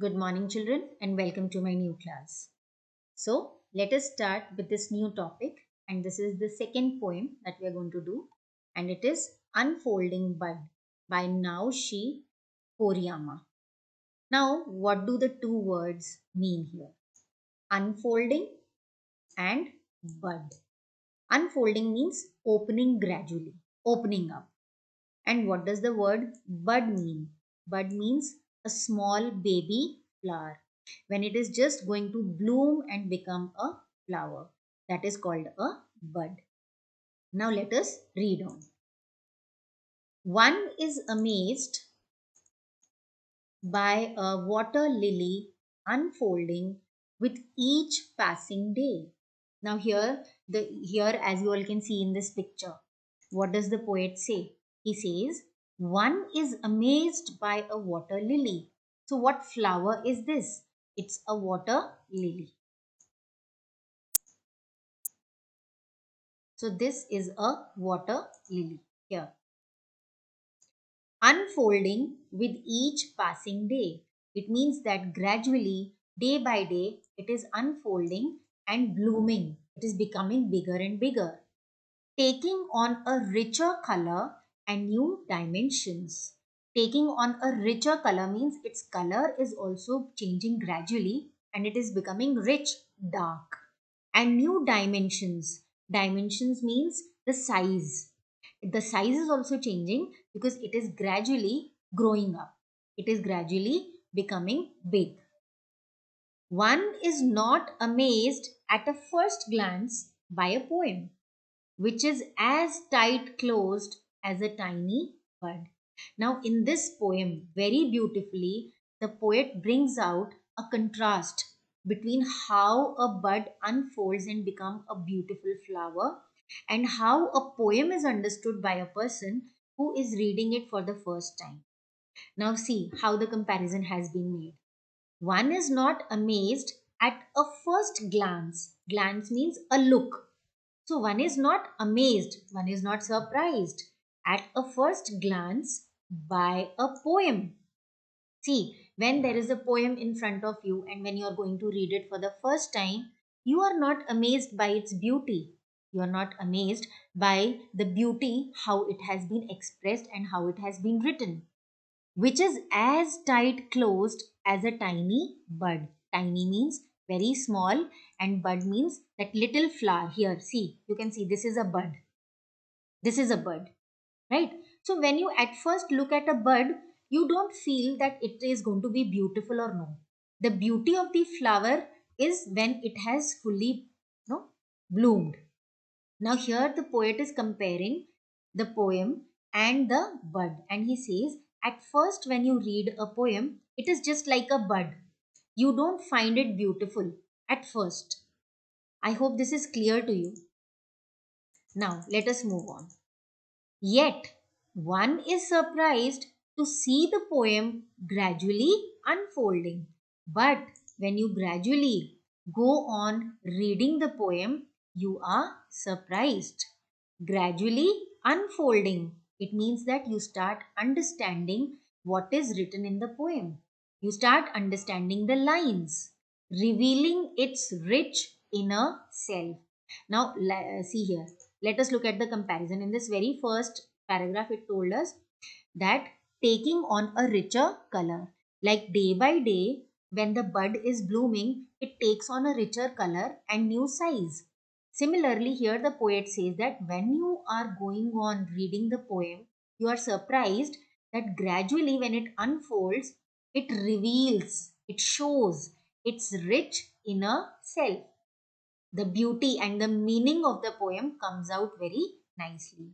Good morning, children, and welcome to my new class. So, let us start with this new topic, and this is the second poem that we are going to do, and it is Unfolding Bud by Naoshi Koriyama. Now, what do the two words mean here? Unfolding and bud. Unfolding means opening gradually, opening up. And what does the word bud mean? Bud means a small baby flower. When it is just going to bloom and become a flower, that is called a bud. Now let us read on. One is amazed by a water lily unfolding with each passing day. Now here as you all can see in this picture, what does the poet say? He says, one is amazed by a water lily. So what flower is this? It's a water lily. So this is a water lily here. Unfolding with each passing day. It means that gradually, day by day, it is unfolding and blooming. It is becoming bigger and bigger, taking on a richer color and new dimensions. Taking on a richer color means its color is also changing gradually and it is becoming rich, dark. And new dimensions. Dimensions means the size. The size is also changing because it is gradually growing up. It is gradually becoming big. One is not amazed at a first glance by a poem which is as tight closed as a tiny bud. Now, in this poem, very beautifully, the poet brings out a contrast between how a bud unfolds and becomes a beautiful flower and how a poem is understood by a person who is reading it for the first time. Now, see how the comparison has been made. One is not amazed at a first glance. Glance means a look. So one is not amazed, one is not surprised at a first glance by a poem. See, when there is a poem in front of you and when you are going to read it for the first time, you are not amazed by its beauty. You are not amazed by the beauty, how it has been expressed and how it has been written, which is as tight closed as a tiny bud. Tiny means very small and bud means that little flower. Here, see, you can see this is a bud. This is a bud, right? So when you at first look at a bud, you don't feel that it is going to be beautiful or no. The beauty of the flower is when it has fully bloomed. Now here the poet is comparing the poem and the bud, and he says at first when you read a poem it is just like a bud. You don't find it beautiful at first. I hope this is clear to you. Now let us move on. Yet one is surprised to see the poem gradually unfolding. But when you gradually go on reading the poem, you are surprised. Gradually unfolding. It means that you start understanding what is written in the poem. You start understanding the lines, revealing its rich inner self. Now, see here. Let us look at the comparison. In this very first paragraph, it told us that taking on a richer color. Like day by day, when the bud is blooming, it takes on a richer color and new size. Similarly, here the poet says that when you are going on reading the poem, you are surprised that gradually when it unfolds, it reveals, it shows its rich inner self. The beauty and the meaning of the poem comes out very nicely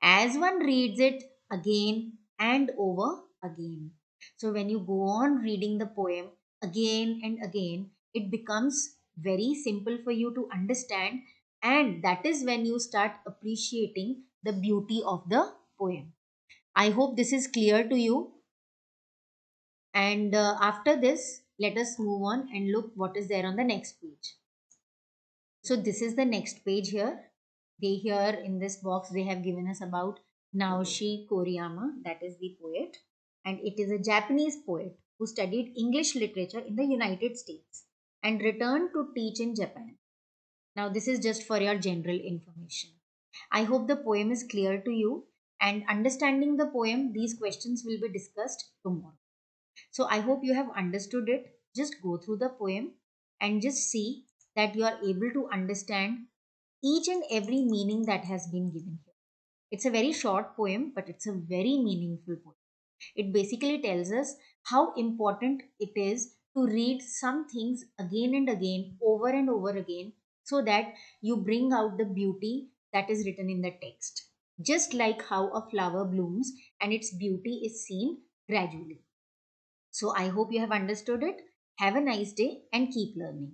as one reads it again and over again. So when you go on reading the poem again and again, it becomes very simple for you to understand, and that is when you start appreciating the beauty of the poem. I hope this is clear to you. And after this, let us move on and look what is there on the next page. So this is the next page here. They here in this box they have given us about Naoshi Koriyama, that is the poet, and it is a Japanese poet. who studied English literature in the United States and returned to teach in Japan. Now, this is just for your general information. I hope the poem is clear to you, and understanding the poem, these questions will be discussed tomorrow. So, I hope you have understood it. Just go through the poem and just see that you are able to understand each and every meaning that has been given here. It's a very short poem, but it's a very meaningful poem. It basically tells us how important it is to read some things again and again, over and over again, so that you bring out the beauty that is written in the text. Just like how a flower blooms and its beauty is seen gradually. So I hope you have understood it. Have a nice day and keep learning.